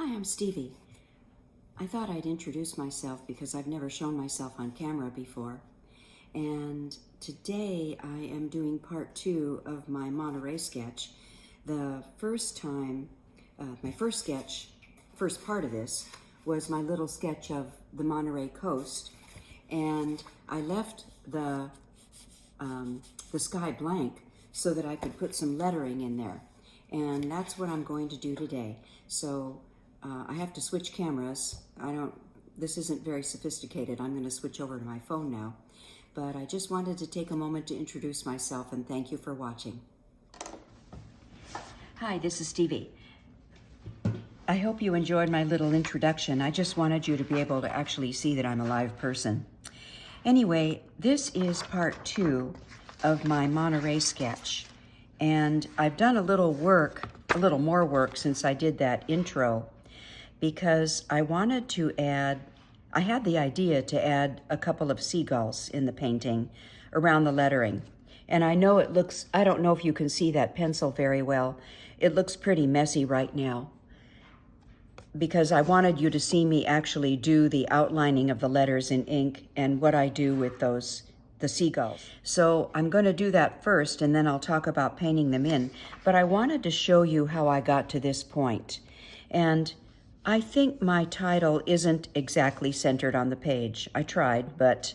Hi, I'm Stevie. I thought I'd introduce myself because I've never shown myself on camera before. And today I am doing part 2 of my Monterey sketch. The first time, my first sketch, first part of this, was my little sketch of the Monterey coast. And I left the sky blank so that I could put some lettering in there. And that's what I'm going to do today. So I have to switch cameras. This isn't very sophisticated. I'm going to switch over to my phone now. But I just wanted to take a moment to introduce myself and thank you for watching. Hi, this is Stevie. I hope you enjoyed my little introduction. I just wanted you to be able to actually see that I'm a live person. Anyway, this is part 2 of my Monterey sketch. And I've done a little more work since I did that intro, because I wanted to add, I had the idea to add a couple of seagulls in the painting around the lettering. And I know it looks, I don't know if you can see that pencil very well. It looks pretty messy right now, because I wanted you to see me actually do the outlining of the letters in ink and what I do with the seagulls. So I'm going to do that first, and then I'll talk about painting them in. But I wanted to show you how I got to this point. And I think my title isn't exactly centered on the page. I tried, but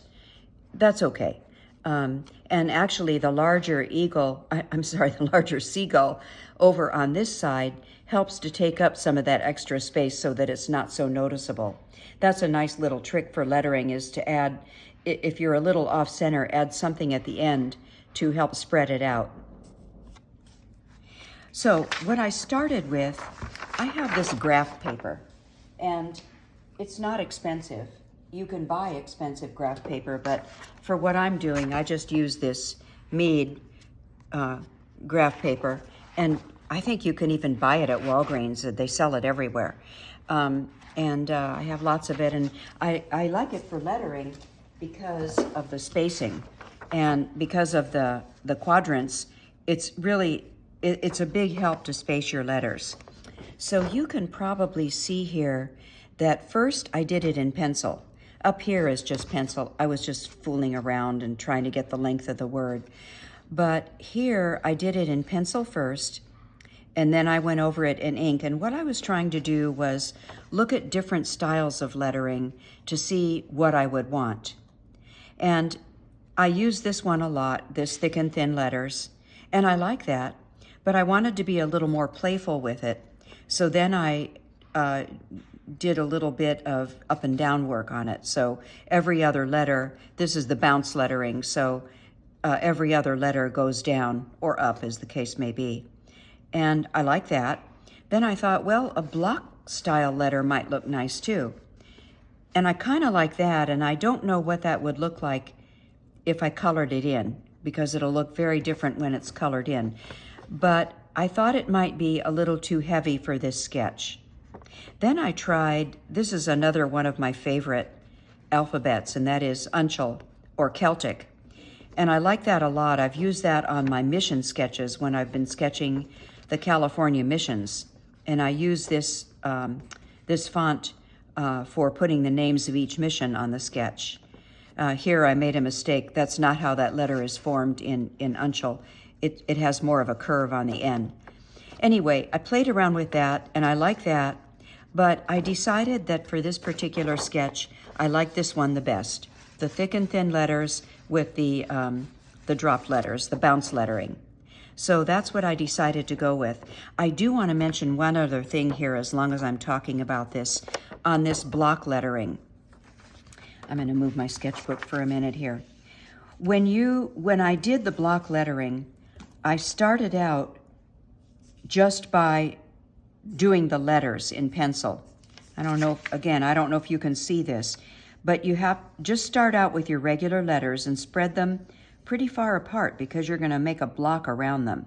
that's okay. And actually the larger the larger seagull over on this side helps to take up some of that extra space so that it's not so noticeable. That's a nice little trick for lettering, is to add, if you're a little off center, add something at the end to help spread it out. So what I started with, I have this graph paper, and it's not expensive. You can buy expensive graph paper, but for what I'm doing, I just use this Mead graph paper, and I think you can even buy it at Walgreens. They sell it everywhere. I have lots of it, and I like it for lettering because of the spacing and because of the quadrants. It's a big help to space your letters. So you can probably see here that first I did it in pencil. Up here is just pencil. I was just fooling around and trying to get the length of the word. But here I did it in pencil first, and then I went over it in ink. And what I was trying to do was look at different styles of lettering to see what I would want. And I use this one a lot, this thick and thin letters, and I like that, but I wanted to be a little more playful with it. So then I did a little bit of up and down work on it. So every other letter, this is the bounce lettering, so every other letter goes down or up, as the case may be. And I like that. Then I thought, well, a block style letter might look nice too. And I kind of like that, and I don't know what that would look like if I colored it in, because it'll look very different when it's colored in. But I thought it might be a little too heavy for this sketch. Then I tried, this is another one of my favorite alphabets, and that is Uncial, or Celtic. And I like that a lot. I've used that on my mission sketches when I've been sketching the California missions. And I use this, this font for putting the names of each mission on the sketch. Here I made a mistake. That's not how that letter is formed in Uncial. It has more of a curve on the end. Anyway, I played around with that, and I like that, but I decided that for this particular sketch, I like this one the best. The thick and thin letters with the drop letters, the bounce lettering. So that's what I decided to go with. I do want to mention one other thing here, as long as I'm talking about this, on this block lettering. I'm going to move my sketchbook for a minute here. When I did the block lettering, I started out just by doing the letters in pencil. I don't know if you can see this, but you have just start out with your regular letters and spread them pretty far apart, because you're going to make a block around them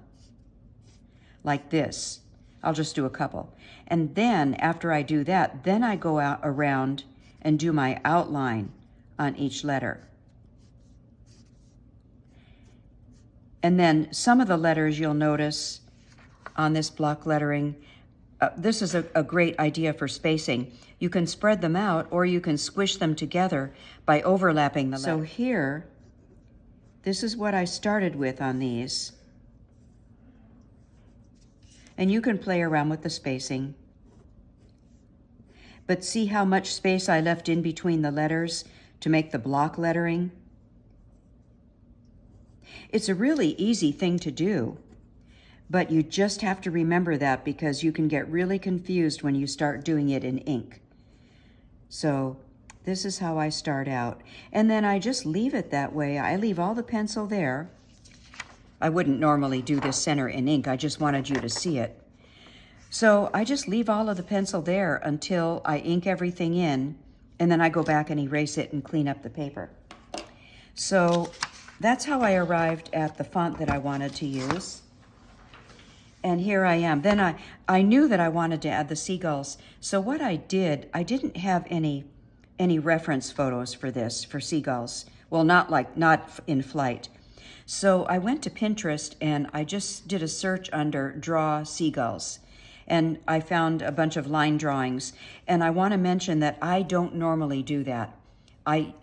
like this. I'll just do a couple. And then after I do that, then I go out around and do my outline on each letter. And then some of the letters, you'll notice on this block lettering, this is a great idea for spacing. You can spread them out or you can squish them together by overlapping the letters. So here, this is what I started with on these. And you can play around with the spacing. But see how much space I left in between the letters to make the block lettering? It's a really easy thing to do, but you just have to remember that because you can get really confused when you start doing it in ink. So this is how I start out. And then I just leave it that way. I leave all the pencil there. I wouldn't normally do this center in ink. I just wanted you to see it. So I just leave all of the pencil there until I ink everything in, and then I go back and erase it and clean up the paper. So that's how I arrived at the font that I wanted to use. And here I am. Then I knew that I wanted to add the seagulls. So what I did, I didn't have any reference photos for this, for seagulls. Well, not in flight. So I went to Pinterest and I just did a search under draw seagulls. And I found a bunch of line drawings. And I want to mention that I don't normally do that. I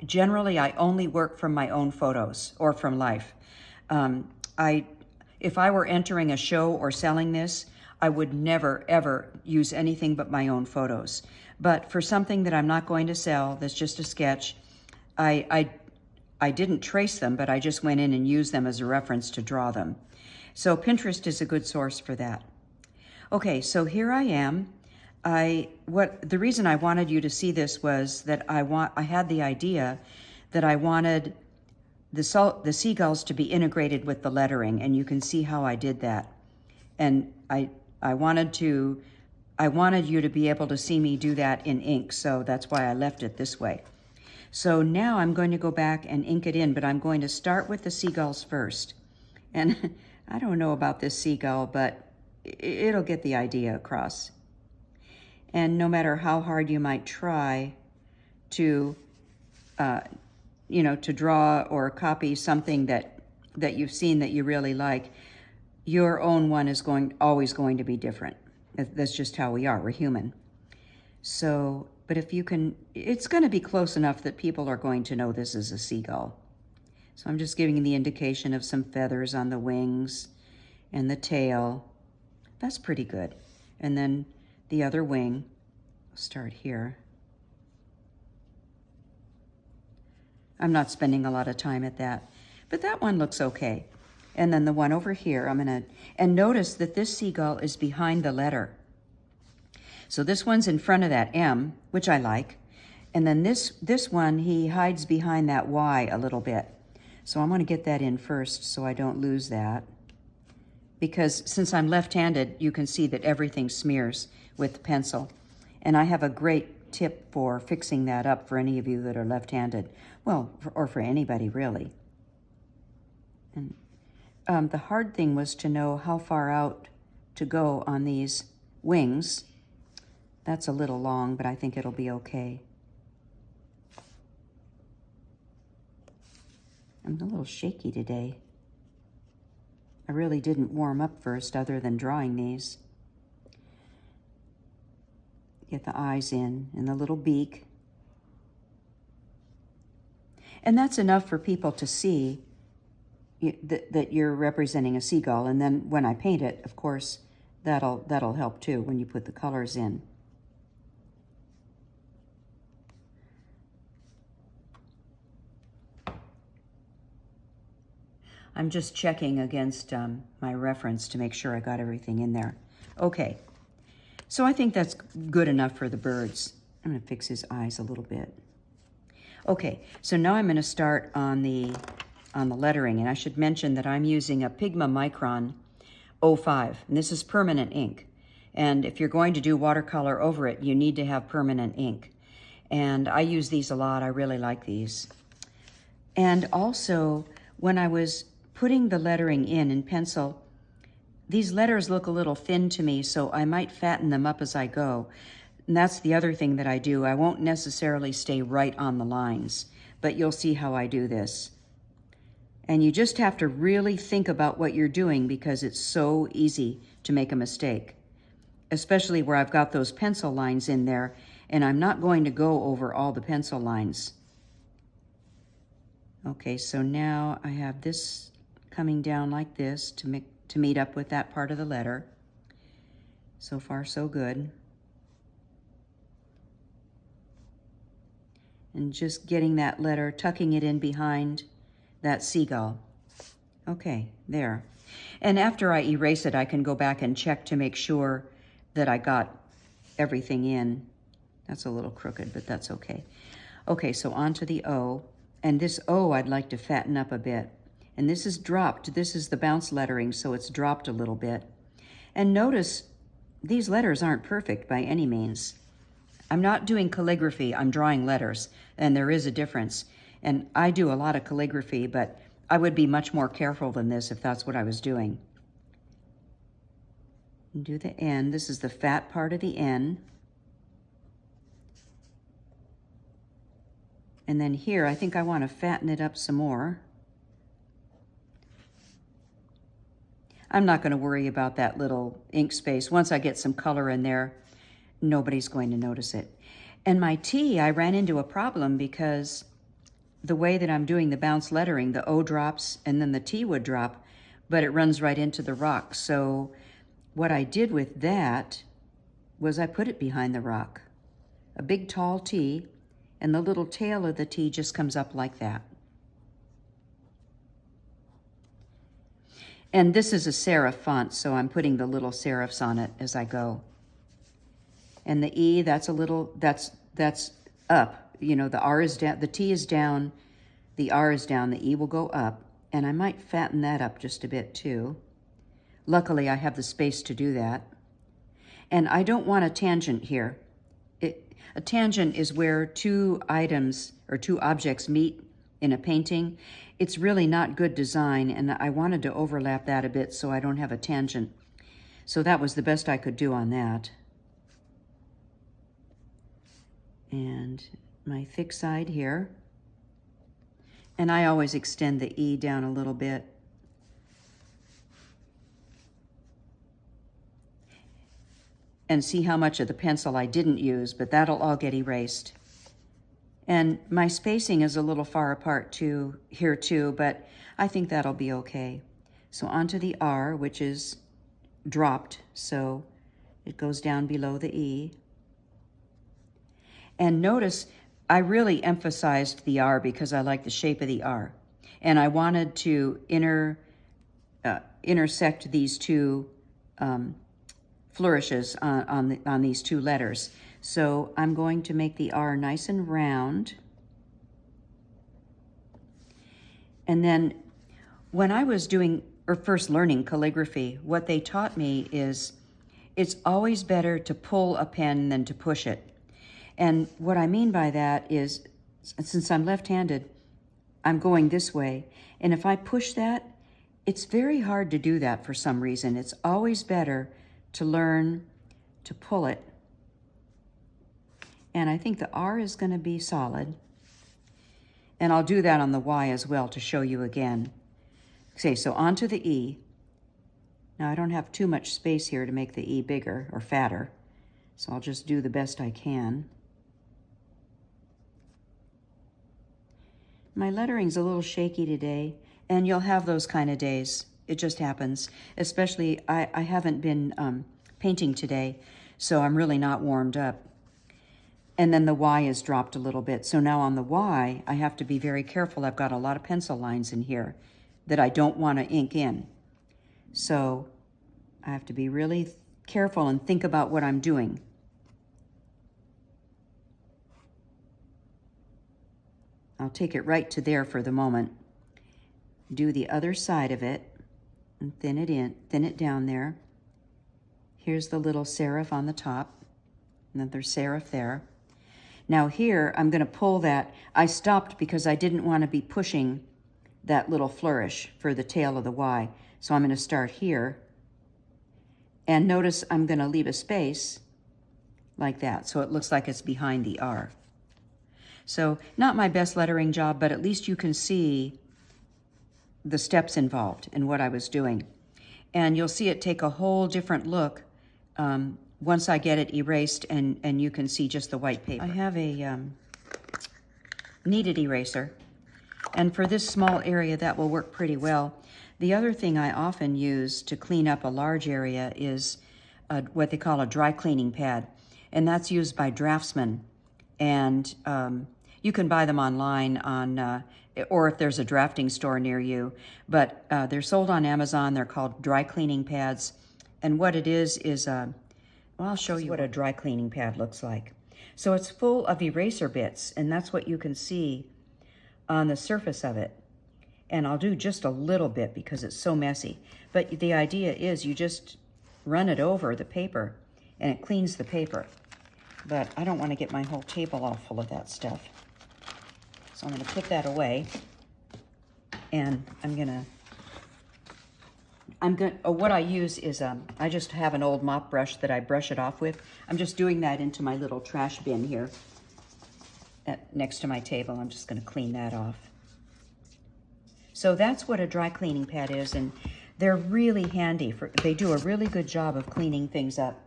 only work from my own photos or from life. If I were entering a show or selling this, I would never, ever use anything but my own photos. But for something that I'm not going to sell, that's just a sketch, I didn't trace them, but I just went in and used them as a reference to draw them. So Pinterest is a good source for that. Okay, so here I am. The reason I wanted you to see this was that I had the idea that I wanted the seagulls to be integrated with the lettering, and you can see how I did that. And I wanted you to be able to see me do that in ink, so that's why I left it this way. So now I'm going to go back and ink it in, but I'm going to start with the seagulls first. And I don't know about this seagull, but it'll get the idea across. And no matter how hard you might try to, to draw or copy something that you've seen that you really like, your own one is always going to be different. That's just how we are. We're human. So, but if you can, it's going to be close enough that people are going to know this is a seagull. So I'm just giving the indication of some feathers on the wings and the tail. That's pretty good. And then the other wing, I'll start here. I'm not spending a lot of time at that, but that one looks okay. And then the one over here, and notice that this seagull is behind the letter. So this one's in front of that M, which I like. And then this one, he hides behind that Y a little bit. So I'm gonna get that in first so I don't lose that. Because since I'm left-handed, you can see that everything smears with the pencil. And I have a great tip for fixing that up for any of you that are left-handed. Well, or for anybody, really. And the hard thing was to know how far out to go on these wings. That's a little long, but I think it'll be okay. I'm a little shaky today. I really didn't warm up first other than drawing these. Get the eyes in and the little beak. And that's enough for people to see that you're representing a seagull. And then when I paint it, of course, that'll help too when you put the colors in. I'm just checking against my reference to make sure I got everything in there. Okay, so I think that's good enough for the birds. I'm gonna fix his eyes a little bit. Okay, so now I'm gonna start on the lettering, and I should mention that I'm using a Pigma Micron 05, and this is permanent ink. And if you're going to do watercolor over it, you need to have permanent ink. And I use these a lot. I really like these. And also, when I was putting the lettering in pencil, these letters look a little thin to me, so I might fatten them up as I go. And that's the other thing that I do. I won't necessarily stay right on the lines, but you'll see how I do this. And you just have to really think about what you're doing because it's so easy to make a mistake, especially where I've got those pencil lines in there, and I'm not going to go over all the pencil lines. Okay, so now I have this coming down like this to meet up with that part of the letter. So far, so good. And just getting that letter, tucking it in behind that seagull. Okay, there. And after I erase it, I can go back and check to make sure that I got everything in. That's a little crooked, but that's okay. Okay, so on to the O. And this O I'd like to fatten up a bit. And this is dropped. This is the bounce lettering, so it's dropped a little bit. And notice these letters aren't perfect by any means. I'm not doing calligraphy, I'm drawing letters, and there is a difference. And I do a lot of calligraphy, but I would be much more careful than this if that's what I was doing. And do the N. This is the fat part of the N. And then here, I think I want to fatten it up some more. I'm not going to worry about that little ink space. Once I get some color in there, nobody's going to notice it. And my T, I ran into a problem because the way that I'm doing the bounce lettering, the O drops and then the T would drop, but it runs right into the rock. So what I did with that was I put it behind the rock. A big tall T, and the little tail of the T just comes up like that. And this is a serif font, so I'm putting the little serifs on it as I go. And the E, that's a little, that's up. You know, the R is down, the T is down, the R is down, the E will go up. And I might fatten that up just a bit too. Luckily, I have the space to do that. And I don't want a tangent here. A tangent is where two items or two objects meet in a painting. It's really not good design, and I wanted to overlap that a bit so I don't have a tangent. So that was the best I could do on that. And my thick side here. And I always extend the E down a little bit. And see how much of the pencil I didn't use, but that'll all get erased. And my spacing is a little far apart here too, but I think that'll be okay. So onto the R, which is dropped, so it goes down below the E. And notice I really emphasized the R because I like the shape of the R. And I wanted to intersect these two flourishes on these two letters. So I'm going to make the R nice and round. And then when I was first learning calligraphy, what they taught me is it's always better to pull a pen than to push it. And what I mean by that is, since I'm left-handed, I'm going this way. And if I push that, it's very hard to do that for some reason. It's always better to learn to pull it. And I think the R is going to be solid. And I'll do that on the Y as well to show you again. Okay, so onto the E. Now I don't have too much space here to make the E bigger or fatter, so I'll just do the best I can. My lettering's a little shaky today, and you'll have those kind of days. It just happens. Especially, I haven't been painting today, so I'm really not warmed up. And then the Y is dropped a little bit. So now on the Y, I have to be very careful. I've got a lot of pencil lines in here that I don't want to ink in. So I have to be really careful and think about what I'm doing. I'll take it right to there for the moment. Do the other side of it and thin it down there. Here's the little serif on the top, another serif there. Now here, I'm going to pull that. I stopped because I didn't want to be pushing that little flourish for the tail of the Y. So I'm going to start here. And notice I'm going to leave a space like that, so it looks like it's behind the R. So not my best lettering job, but at least you can see the steps involved in what I was doing. And you'll see it take a whole different look once I get it erased and you can see just the white paper. I have a kneaded eraser, and for this small area that will work pretty well. The other thing I often use to clean up a large area is what they call a dry cleaning pad, and that's used by draftsmen. And you can buy them online on, or if there's a drafting store near you, but they're sold on Amazon. They're called dry cleaning pads. And what it is, well, I'll show you what a dry cleaning pad looks like. So it's full of eraser bits, and that's what you can see on the surface of it. And I'll do just a little bit because it's so messy. But the idea is you just run it over the paper and it cleans the paper. But I don't want to get my whole table all full of that stuff. So I'm going to put that away. And what I use is, I just have an old mop brush that I brush it off with. I'm just doing that into my little trash bin here next to my table. I'm just going to clean that off. So that's what a dry cleaning pad is, and they're really handy. They do a really good job of cleaning things up.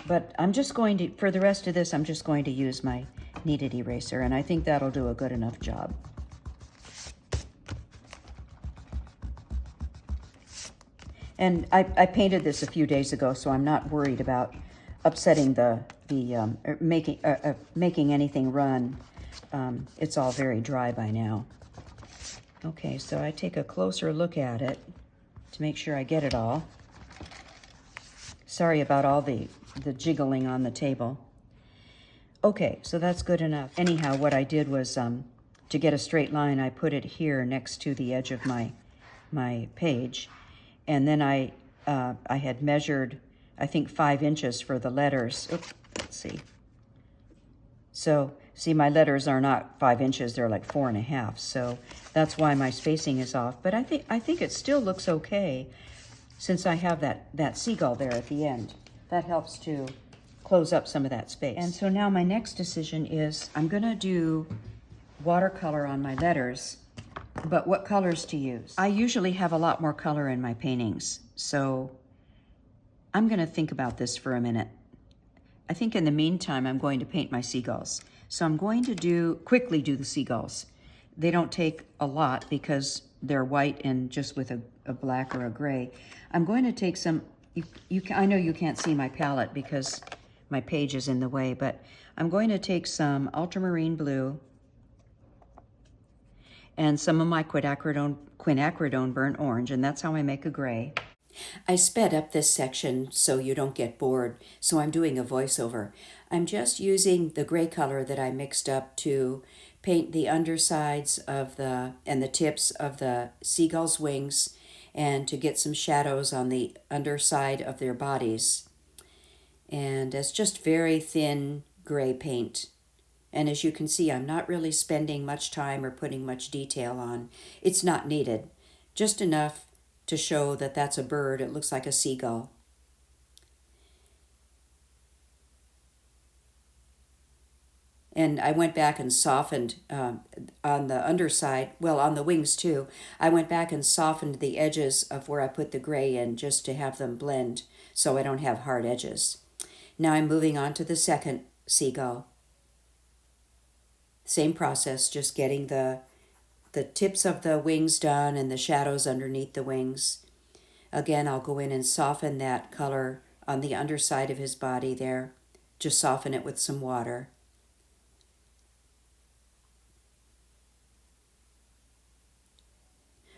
But I'm just going to, for the rest of this, I'm just going to use my kneaded eraser, and I think that'll do a good enough job. And I painted this a few days ago, so I'm not worried about upsetting or making anything run. It's all very dry by now. Okay, so I take a closer look at it to make sure I get it all. Sorry about all the jiggling on the table. Okay, so that's good enough. Anyhow, what I did was, to get a straight line, I put it here next to the edge of my page. And then I had measured, I think, 5 inches for the letters. Oops, let's see. So, see, my letters are not 5 inches, they're like 4.5. So that's why my spacing is off. But I think it still looks okay since I have that seagull there at the end. That helps to close up some of that space. And so now my next decision is I'm gonna do watercolor on my letters, but what colors to use? I usually have a lot more color in my paintings, so I'm gonna think about this for a minute. I think in the meantime, I'm going to paint my seagulls. So I'm going to quickly do the seagulls. They don't take a lot because they're white and just with a black or a gray. I'm going to take some, I know you can't see my palette because my page is in the way, but I'm going to take some blue and some of my quinacridone burnt orange, and that's how I make a gray. I sped up this section so you don't get bored, so I'm doing a voiceover. I'm just using the gray color that I mixed up to paint the undersides and the tips of the seagull's wings, and to get some shadows on the underside of their bodies. And it's just very thin gray paint. And as you can see, I'm not really spending much time or putting much detail on. It's not needed, just enough to show that that's a bird. It looks like a seagull. And I went back and softened on the underside, well, on the wings too. I went back and softened the edges of where I put the gray in just to have them blend so I don't have hard edges. Now I'm moving on to the second seagull. Same process, just getting the tips of the wings done and the shadows underneath the wings. Again, I'll go in and soften that color on the underside of his body there. Just soften it with some water.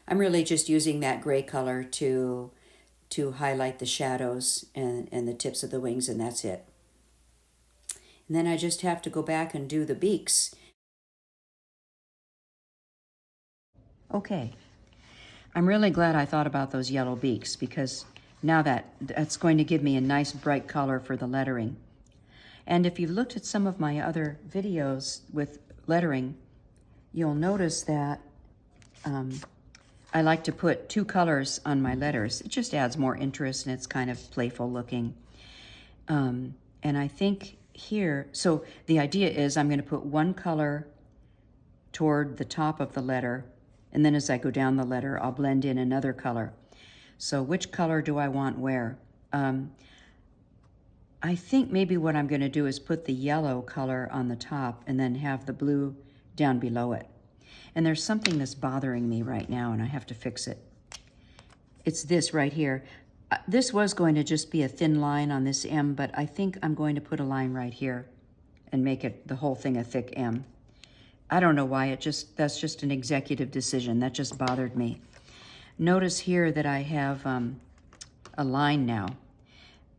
I'm really just using that gray color to highlight the shadows and the tips of the wings, and that's it. And then I just have to go back and do the beaks. Okay, I'm really glad I thought about those yellow beaks because now that's going to give me a nice bright color for the lettering. And if you've looked at some of my other videos with lettering, you'll notice that I like to put 2 colors on my letters. It just adds more interest and it's kind of playful looking. And I think here, so the idea is I'm going to put 1 color toward the top of the letter, and then as I go down the letter, I'll blend in another color. So which color do I want where? I I think maybe what I'm going to do is put the yellow color on the top and then have the blue down below it. And there's something that's bothering me right now, and I have to fix it. It's this right here. This was going to just be a thin line on this M, but I think I'm going to put a line right here and make it the whole thing a thick M. I don't know why, that's just an executive decision. That just bothered me. Notice here that I have a line now.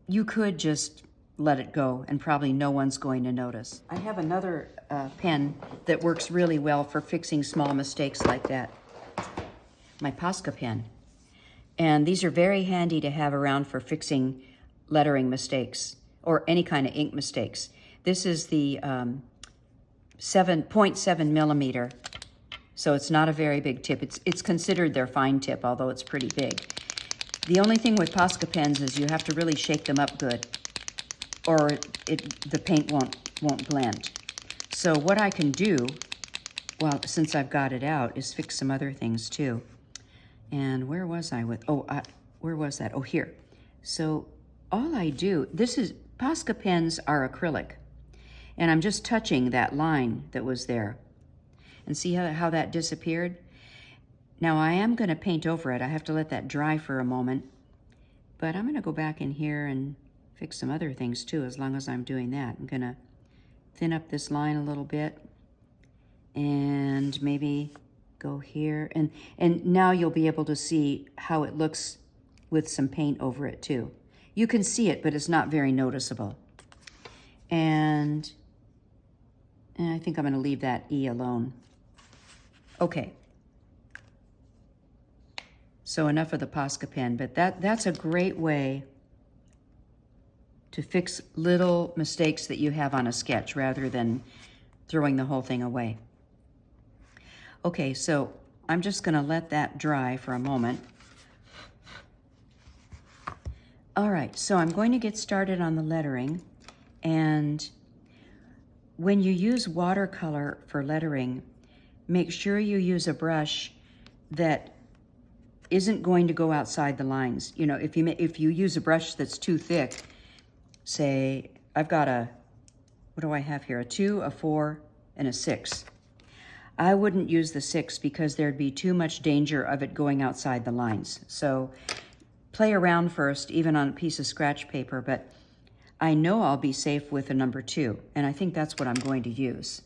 You could just let it go and probably no one's going to notice. I have another pen that works really well for fixing small mistakes like that. My Posca pen. And these are very handy to have around for fixing lettering mistakes or any kind of ink mistakes. This is the 0.7 millimeter, so it's not a very big tip. It's considered their fine tip, although it's pretty big. The only thing with Posca pens is you have to really shake them up good, or the paint won't blend. So what I can do, well, since I've got it out, is fix some other things too. And where was I with, where was that? Oh, here. So all I do, Posca pens are acrylic. And I'm just touching that line that was there. And see how that disappeared? Now I am going to paint over it. I have to let that dry for a moment. But I'm going to go back in here and fix some other things too, as long as I'm doing that. I'm going to thin up this line a little bit. And maybe go here. And now you'll be able to see how it looks with some paint over it too. You can see it, but it's not very noticeable. And I think I'm going to leave that E alone. Okay. So enough of the Posca pen, but that's a great way to fix little mistakes that you have on a sketch rather than throwing the whole thing away. Okay, so I'm just going to let that dry for a moment. All right, so I'm going to get started on the lettering, and when you use watercolor for lettering, make sure you use a brush that isn't going to go outside the lines. You know, if you use a brush that's too thick, say, I've got what do I have here? A 2, a 4, and a 6. I wouldn't use the 6 because there'd be too much danger of it going outside the lines. So play around first, even on a piece of scratch paper, but I know I'll be safe with a number 2, and I think that's what I'm going to use.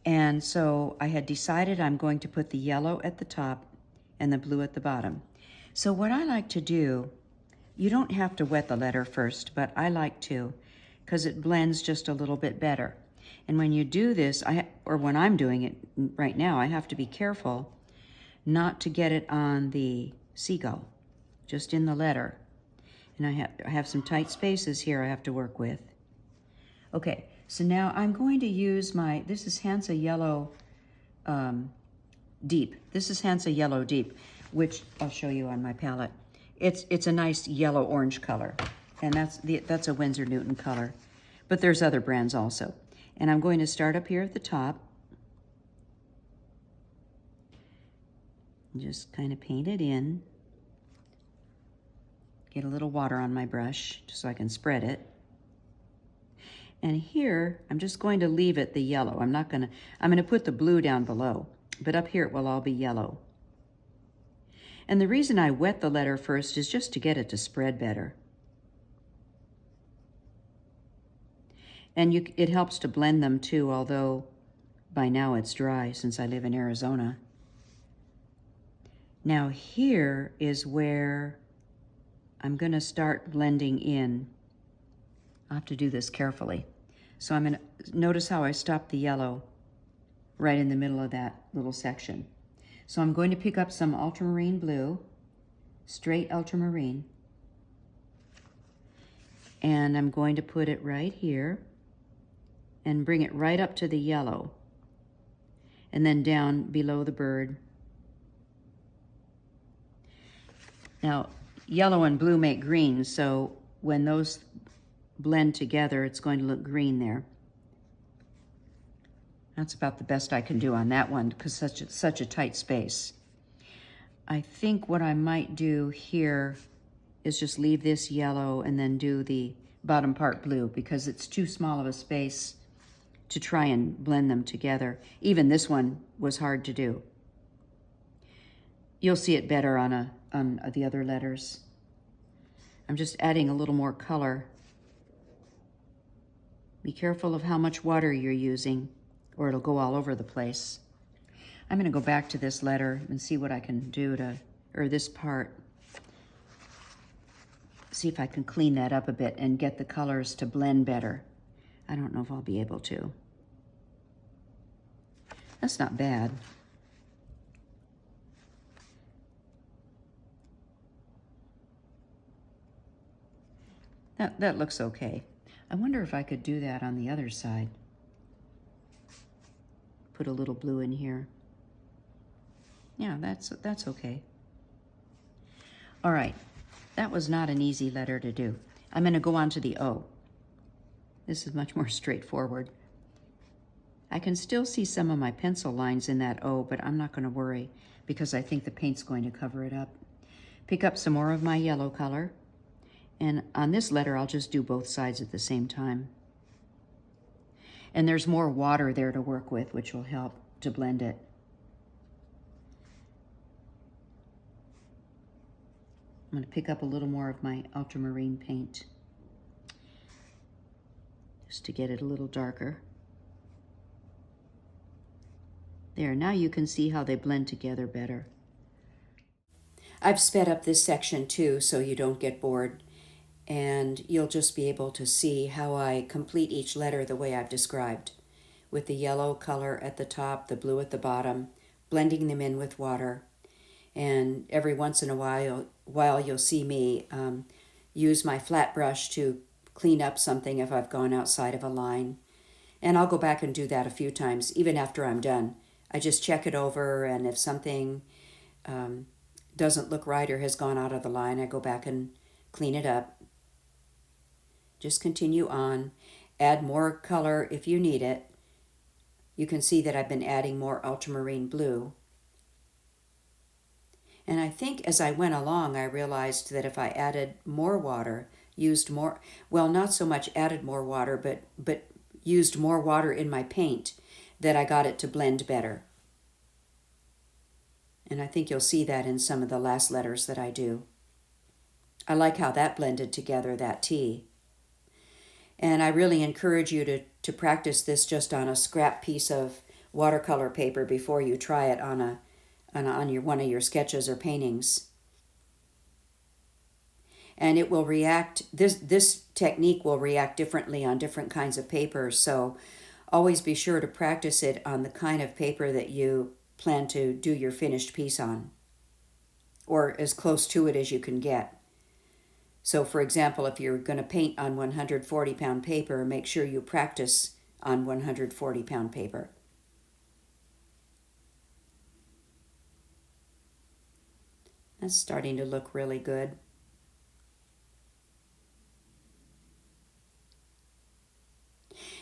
And so I had decided I'm going to put the yellow at the top and the blue at the bottom. So what I like to do, you don't have to wet the letter first, but I like to, because it blends just a little bit better. And when you do this, or when I'm doing it right now, I have to be careful not to get it on the seagull, just in the letter. And I have some tight spaces here I have to work with. Okay, so now I'm going to use this is Hansa Yellow Deep. This is Hansa Yellow Deep, which I'll show you on my palette. It's a nice yellow-orange color, and that's a Winsor Newton color. But there's other brands also. And I'm going to start up here at the top. And just kind of paint it in. Get a little water on my brush just so I can spread it. And here, I'm just going to leave it the yellow. I'm going to put the blue down below, but up here it will all be yellow. And the reason I wet the letter first is just to get it to spread better. And it helps to blend them too, although by now it's dry since I live in Arizona. Now here is where I'm going to start blending in. I'll have to do this carefully. So I'm going to notice how I stopped the yellow right in the middle of that little section. So I'm going to pick up some ultramarine blue, straight ultramarine, and I'm going to put it right here and bring it right up to the yellow and then down below the bird. Now, yellow and blue make green, so when those blend together, it's going to look green there. That's about the best I can do on that one because such a tight space. I think what I might do here is just leave this yellow and then do the bottom part blue because it's too small of a space to try and blend them together. Even this one was hard to do. You'll see it better on the other letters. I'm just adding a little more color. Be careful of how much water you're using, or it'll go all over the place. I'm going to go back to this letter and see what I can do to, or this part. See if I can clean that up a bit and get the colors to blend better. I don't know if I'll be able to. That's not bad. That looks okay. I wonder if I could do that on the other side. Put a little blue in here. Yeah, that's okay. All right, that was not an easy letter to do. I'm going to go on to the O. This is much more straightforward. I can still see some of my pencil lines in that O, but I'm not going to worry because I think the paint's going to cover it up. Pick up some more of my yellow color. And on this letter, I'll just do both sides at the same time. And there's more water there to work with, which will help to blend it. I'm going to pick up a little more of my ultramarine paint just to get it a little darker. There, now you can see how they blend together better. I've sped up this section too so you don't get bored, and you'll just be able to see how I complete each letter the way I've described, with the yellow color at the top, the blue at the bottom, blending them in with water. And every once in a while you'll see me use my flat brush to clean up something if I've gone outside of a line. And I'll go back and do that a few times, even after I'm done. I just check it over, and if something doesn't look right or has gone out of the line, I go back and clean it up. Just continue on. Add more color if you need it. You can see that I've been adding more ultramarine blue. And I think as I went along, I realized that if I added more water, used more, well, not so much added more water, but used more water in my paint, that I got it to blend better. And I think you'll see that in some of the last letters that I do. I like how that blended together, that T. And I really encourage you to practice this just on a scrap piece of watercolor paper before you try it on one of your sketches or paintings. And it will react, this technique will react differently on different kinds of paper, so always be sure to practice it on the kind of paper that you plan to do your finished piece on, or as close to it as you can get. So for example, if you're going to paint on 140-pound paper, make sure you practice on 140-pound paper. That's starting to look really good.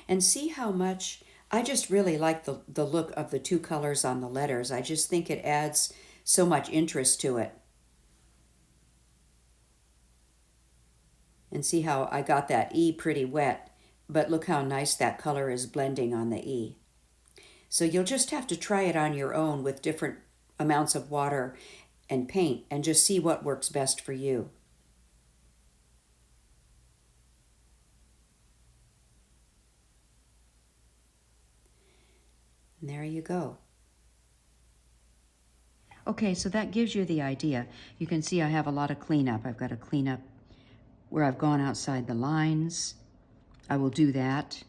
And see how much, I just really like the look of the two colors on the letters. I just think it adds so much interest to it. And see how I got that E pretty wet, but look how nice that color is blending on the E. So you'll just have to try it on your own with different amounts of water and paint and just see what works best for you. And there you go. Okay, so that gives you the idea. You can see I have a lot of cleanup. I've got to clean up where I've gone outside the lines. I will do that.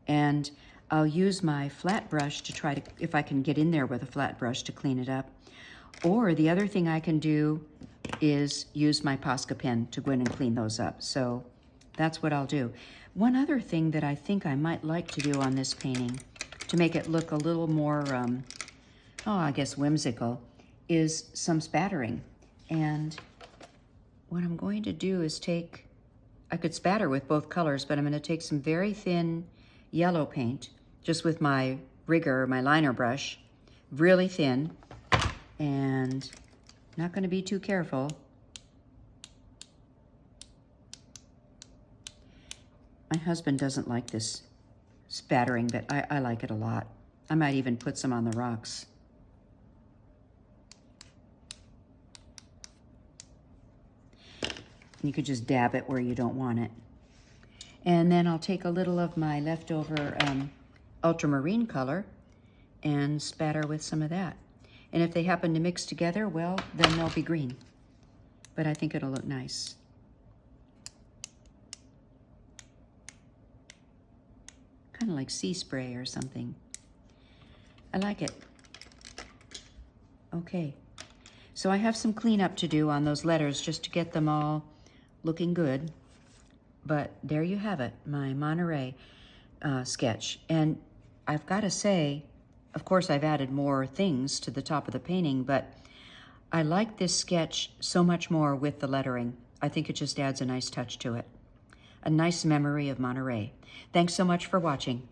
And I'll use my flat brush to try to, if I can get in there with a flat brush to clean it up. Or the other thing I can do is use my Posca pen to go in and clean those up. So that's what I'll do. One other thing that I think I might like to do on this painting to make it look a little more, I guess whimsical, is some spattering. And what I'm going to do is take, I could spatter with both colors, but I'm going to take some very thin yellow paint, just with my rigger, my liner brush, really thin, and not going to be too careful. My husband doesn't like this spattering, but I like it a lot. I might even put some on the rocks. You could just dab it where you don't want it. And then I'll take a little of my leftover ultramarine color and spatter with some of that. And if they happen to mix together, well, then they'll be green. But I think it'll look nice. Kind of like sea spray or something. I like it. Okay. So I have some cleanup to do on those letters just to get them all looking good. But there you have it, my Monterey sketch. And I've got to say, of course, I've added more things to the top of the painting, but I like this sketch so much more with the lettering. I think it just adds a nice touch to it. A nice memory of Monterey. Thanks so much for watching.